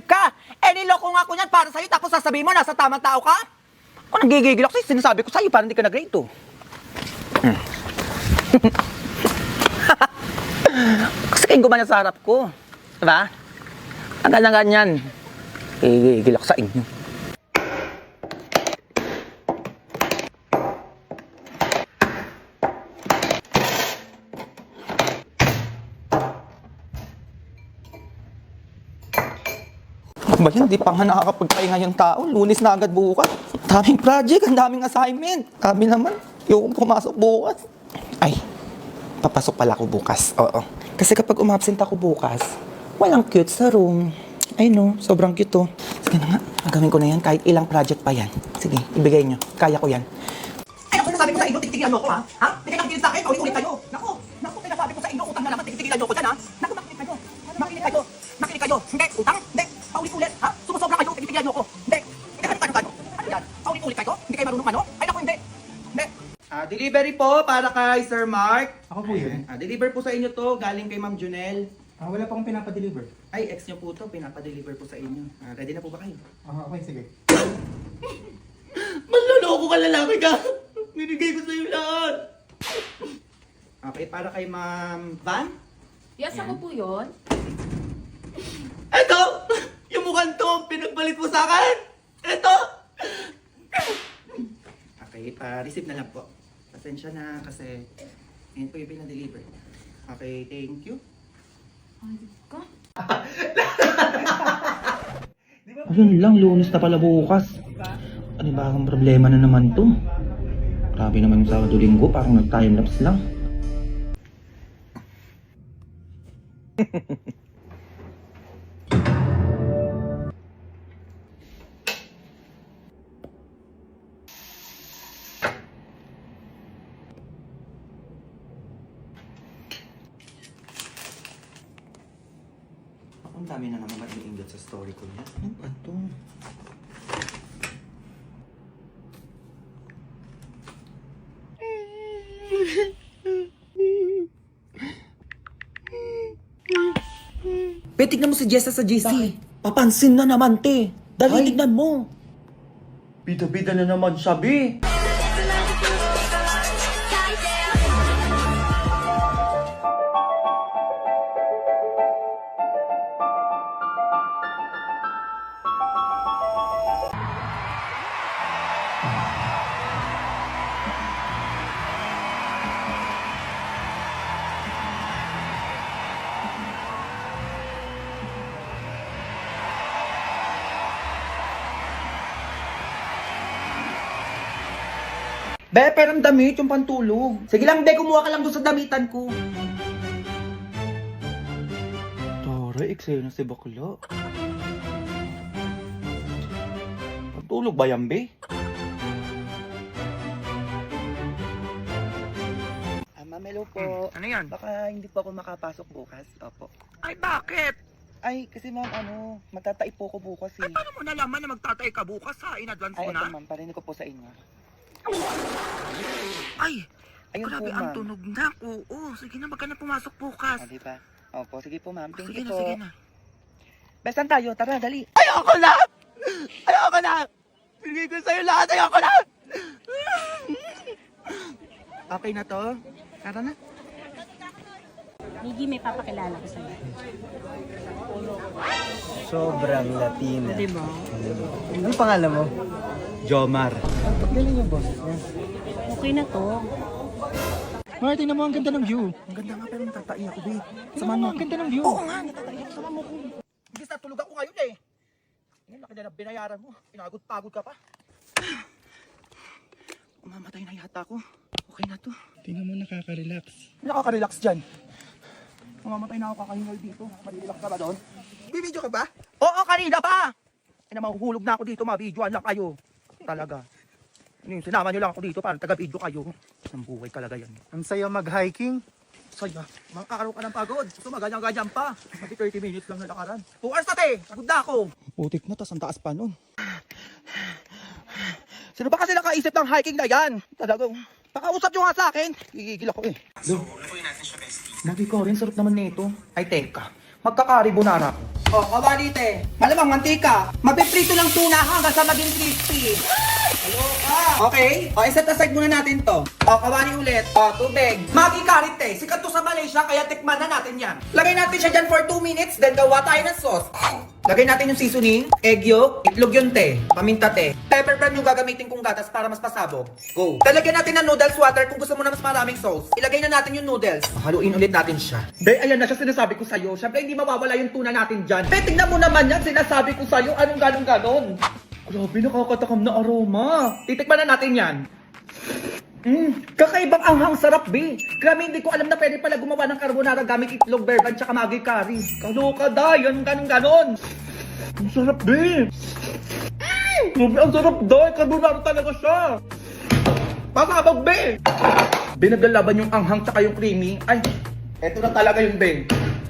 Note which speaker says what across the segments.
Speaker 1: ka. Niloko nga ako niyan para sa'yo, tapos sasabihin mo, nasa tamang tao ka? Ako nagigigil ako sa'yo, sinasabi ko sa'yo, parang hindi ka nag-grade to. Kasi kayong gumanya sa harap ko. Diba? Ang ganyan-ganyan. Gigil ako sa inyo. Ba yan, di pa nga nakakapagpahinga yung tao. Lunes na agad bukas. Daming project, ang daming assignment. Kami naman, yung pumasok bukas. Ay, papasok pala ako bukas. Oo. Kasi kapag umabsent ako bukas, walang cute sa room. Ay no, sobrang cute to. Sige na nga, gagawin ko na yan kahit ilang project pa yan. Sige, ibigay nyo. Kaya ko yan. Ay, ako sinasabi ko sa inyo, tigtigilan mo ko ha? Ha? Hindi kayo sa akin, paulit-ulit kayo. Naku, pinasabi ko sa inyo, utang na naman, tigtigilan nyo ko dyan ha? Naku, makinig kayo. Makinig kayo. Hindi, utang, hindi. Paulit-ulit, ha? Sumusobra kayo, tigtigilan nyo ko. Hindi. Hindi kayo tayo. Ano yan? Paulit-ulit kayo? Hindi kayo marunong ano? Ay, naku, hindi. Hindi. Delivery po para kay Sir Mark.
Speaker 2: Ako po yun.
Speaker 1: Deliver po sa inyo to, galing kay Ma'am Junel.
Speaker 2: Wala pa akong pinapadeliver.
Speaker 1: Ay, ex nyo po to, pinapadeliver po sa inyo. Ready na po ba kayo?
Speaker 2: Okay, sige.
Speaker 1: Manloloko ka, lalaki ka! Binigay ko sa'yo lahat! Okay, para kay Ma'am Van?
Speaker 3: Yes, ako po yun.
Speaker 1: Eto! Yung mukhang to, pinagbalit mo sa akin! Eto! Okay, pa-receive na lang po. Pasensya na kasi ngayon po yung pinadeliver. Okay, thank you.
Speaker 3: Ay, ka?
Speaker 1: Ayun lang, Lunes na pala bukas. Ano ba ang problema na naman to? Grabe naman yung Sabado Linggo, parang nag-timelapse lang. Ang dami na naman mag-iingat sa story ko niya. Ano ba ito? Pe, tignan mo si Jessa sa GC. Papansin na naman, te. Dali, tignan mo. Bida-bida na naman siya, be. Be, perang damit yung pantulog. Sige lang, be, kumuha ka lang doon sa damitan ko. Tara, eksena si bakla. Pantulog ba yan, be? Ma'am, hello po. Ano yan? Baka hindi po ako makapasok bukas. Opo. Ay, bakit? Ay, kasi ma'am, magtatay po ako bukas eh. Ay, paano mo nalaman na magtatay ka bukas ha? In advance ko na? Ay, ito ma'am, parinig ko po sa inyo. Ay, ayun grabe po, ang tunog na. Oo, sige na, magka na pumasok bukas. Diba? Opo, sige po ma'am, thank you po. Sige na. Besan tayo, tara, dali. Ayoko na! Ayoko na! Pinigay ko sa'yo lahat, ayoko na! Okay na to? Tara na.
Speaker 3: Miggy, may papakilala ko sa'yo.
Speaker 2: Sobrang Latina.
Speaker 3: Diba?
Speaker 2: Ano pangalan mo?
Speaker 1: Jomar.
Speaker 2: Ba't ganun yung boses niya?
Speaker 3: Okay na to.
Speaker 2: Martin, tingnan mo, ang ganda ng view.
Speaker 1: Ang ganda nga pero natatai ako, babe.
Speaker 2: Tingnan mo, ang ganda ng view.
Speaker 1: Oo nga, natatai ako. Sama mo ko. Hindi sa tulog ako ngayon eh. Ngayon, laki na binayaran mo. Pinagod-pagod ka pa. Umamatay na yata ako. Okay na to.
Speaker 2: Tingnan mo, nakaka-relax.
Speaker 1: Nakaka-relax dyan. Mamamatay na ako kakahingal dito. Marirelax ka ba doon? Bibidyo ka ba? Oo, kanina pa! Ay na mahuhulog na ako dito, mabidyoan lang kayo. Talaga. Sinama nyo lang ako dito para taga-video kayo. Ang buhay kalagayan.
Speaker 2: Ang saya mag-hiking.
Speaker 1: Saya, mga araw ka ng pagod. Gusto maganyan-ganyan pa. Pati 30 minutes lang na lakaran. 2 hours na te! Pagod na ako. Putik na, tas ang taas pa nun. Sino ba kasi nakaisip ng hiking na yan? Talaga. Pakausap nyo nga sa akin. Gigigil ako eh. Lagi ko rin, sarap naman nito. Ay, teka. magkakarbonara ko. Oh, kabalite. Malamang mantika. Mapiprito lang tuna hanggang sa maging crispy. Okay? O, iset aside muna natin to. O, kawali ulit. O, tubig. Maggi karite. Sikat to sa Malaysia, kaya tikman na natin yan. Lagay natin siya dyan for 2 minutes, then gawa tayo ng sauce. Lagay natin yung seasoning, egg yolk, itlog yung te, paminta te. Pepper brand yung gagamitin kong gatas para mas pasabog. Go. Talagyan natin ng noodles water kung gusto mo na mas maraming sauce. Ilagay na natin yung noodles. Haluin ulit natin siya. Be, ayan na siya sinasabi ko sa'yo. Siyempre hindi mawawala yung tuna natin dyan. Be, tingnan mo naman yan. Sinasabi ko sa'yo. Anong ganon? Grabe, nakakatakam na aroma. Titikman na natin yan. Kakaibang anghang sarap, be. Grabe, hindi ko alam na pwede pala gumawa ng carbonara gamit itlog, berban, tsaka Maggi curry. Kaloka da, yan ganon. Ang sarap, be. Grabe, ang sarap da. Carbonara talaga siya. Pasabog, be. Be, naglalaban yung anghang tsaka yung creamy. Ay, eto na talaga yung be.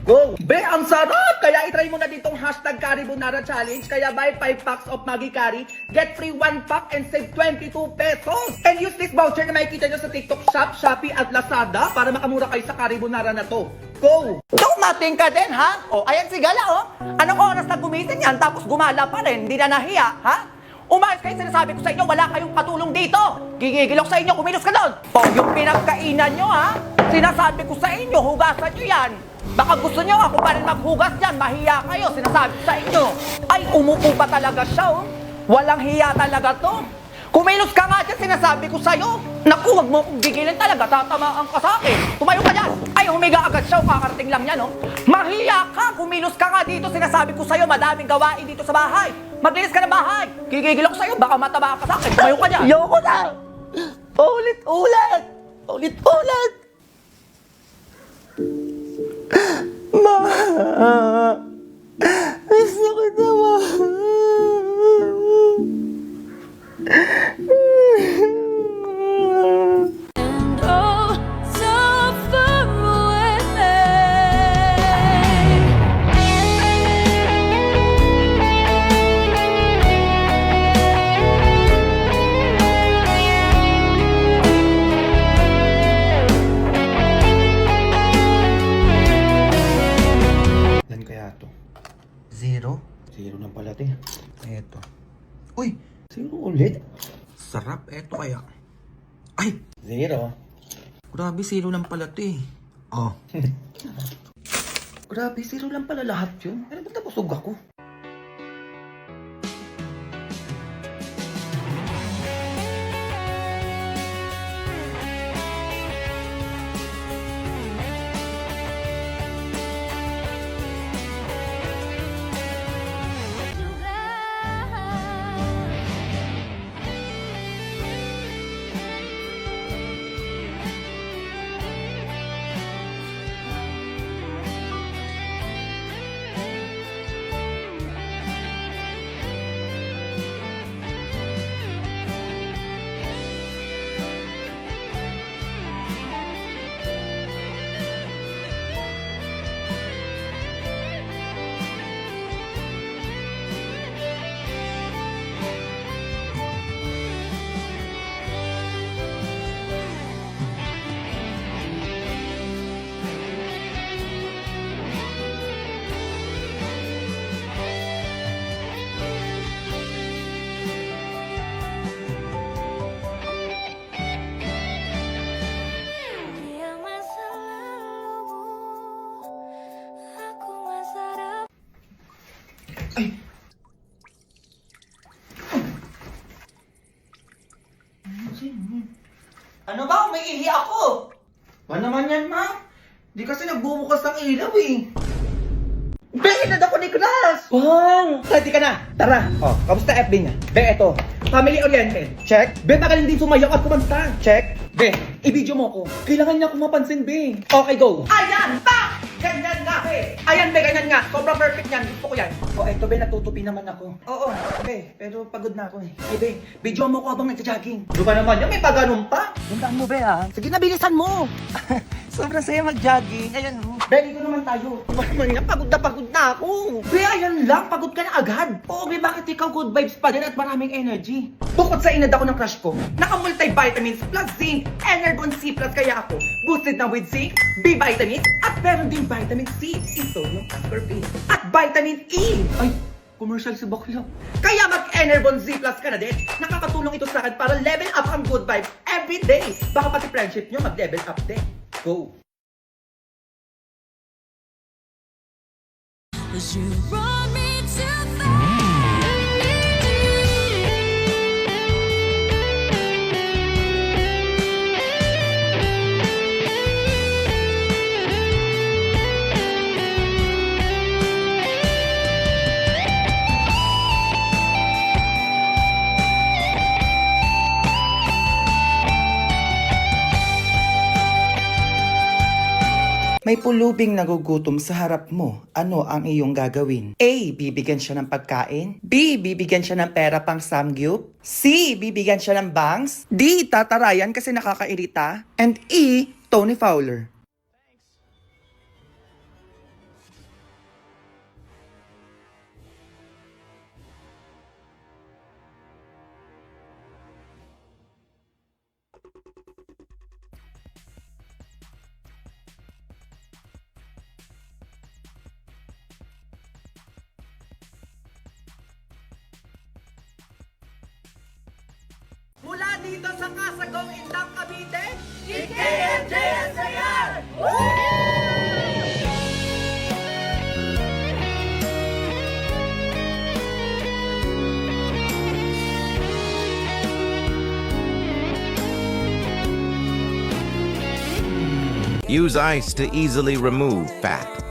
Speaker 1: Go! Be, ang sarap! Kaya itry mo na ditong hashtag Carbonara Challenge. Kaya buy 5 packs of Maggi Curry, get free 1 pack and save 22 pesos. And use this voucher na makikita nyo sa TikTok Shop, Shopee at Lazada para makamura kayo sa Carbonara na to. Go!
Speaker 4: Tumating ka din, ha? O, ayan si Gala, oh. Anong oras na gumising yan, tapos gumala pa rin, hindi na nahiya, ha? Umayos kayo, sinasabi ko sa inyo, wala kayong katulong dito. Gigigil ako sa inyo, kumilos ka doon. O, yung pinagkainan nyo, ha? Sinasabi ko sa inyo, hugasan nyo yan. Baka gusto nyo ako pa rin maghugas dyan, mahiya kayo, sinasabi ko sa inyo. Ay, umupo pa talaga siya, oh. Walang hiya talaga to. Kumilos ka nga dyan, sinasabi ko sa'yo. Naku, wag mo akong gigilin talaga, tatamaan ka sa akin. Tumayo ka dyan. Ay, humiga agad siya, kakarating lang yan, oh. Mahiya ka, kumilos ka nga dito, sinasabi ko sa'yo, madaming gawain dito sa bahay. Maglinis ka ng bahay. Gigigil ako sa'yo, baka matamaan ka sa akin. Tumayo ka dyan. Ayoko na! Ulit-ulit! Ulit-ulit! Ma! Gusto ko na, ma!
Speaker 5: And oh, so far away.
Speaker 1: Yan kaya to. Zero? Zero lang pala, te. Eto. Uy! Zero ulit? Sarap. Eto kaya. Ay! Zero. Grabe, zero lang pala, te. Oh. Grabe, zero lang pala lahat yun. Ano ba nabusog ako?
Speaker 5: Yang masa lalu aku masa depan.
Speaker 4: Ano ba? Umiihi ako!
Speaker 1: Ba naman yan, ma? Di kasi nagbubukas ng ilaw, eh. Be, inad ako ni Class! Bang! Ready ka na? Tara! Oh, kamusta FB niya? Be, eto. Family oriented. Check. Be, magaling din sumayaw at kumanta. Check. Be, i-video mo ko. Kailangan niya akong mapansin, Be. Okay, go. Ayan! Pa! Ganyan nga, Be. Ayan, Be, ganyan nga. Sobrang perfect yan. Gusto ko yan. Oh, eto, Be, natutupi naman ako. Oo, Be, pero pagod na ako, eh. Ay, Be, video mo ko habang nagja-jogging. Ano ba naman yan? May paganon pa.
Speaker 4: Tandaan mo, Be, ha?
Speaker 1: Sige na, bilisan mo. Sobrang saya mag-jogging. Ayan, oh.
Speaker 4: Beli ko naman tayo.
Speaker 1: Ba naman yan, pagod na ako.
Speaker 4: Be, ayan lang, pagod ka na agad. Oo, be, bakit ikaw good vibes pa din at maraming energy? Bukod sa inad ako ng crush ko, naka-multivitamins plus zinc, Energon C plus kaya ako. Boosted na with zinc, B vitamins, at meron din vitamin C, isodium ascorbate, at vitamin E. Ay, commercial si Bakla. Kaya mag-Energon Z plus ka na din. Nakakatulong ito sa akin para level up ang good vibes every day. Baka pati friendship nyo mag-level up din. Go!
Speaker 5: Cause you brought me too
Speaker 1: May pulubing nagugutom sa harap mo. Ano ang iyong gagawin? A. Bibigyan siya ng pagkain. B. Bibigyan siya ng pera pang samgyup. C. Bibigyan siya ng bangs. D. Tatarayan kasi nakakairita. And E. Tony Fowler.
Speaker 4: Mula dito sa Kasagong Indang Cavite, KMJSAR!
Speaker 6: Use ice to easily remove fat.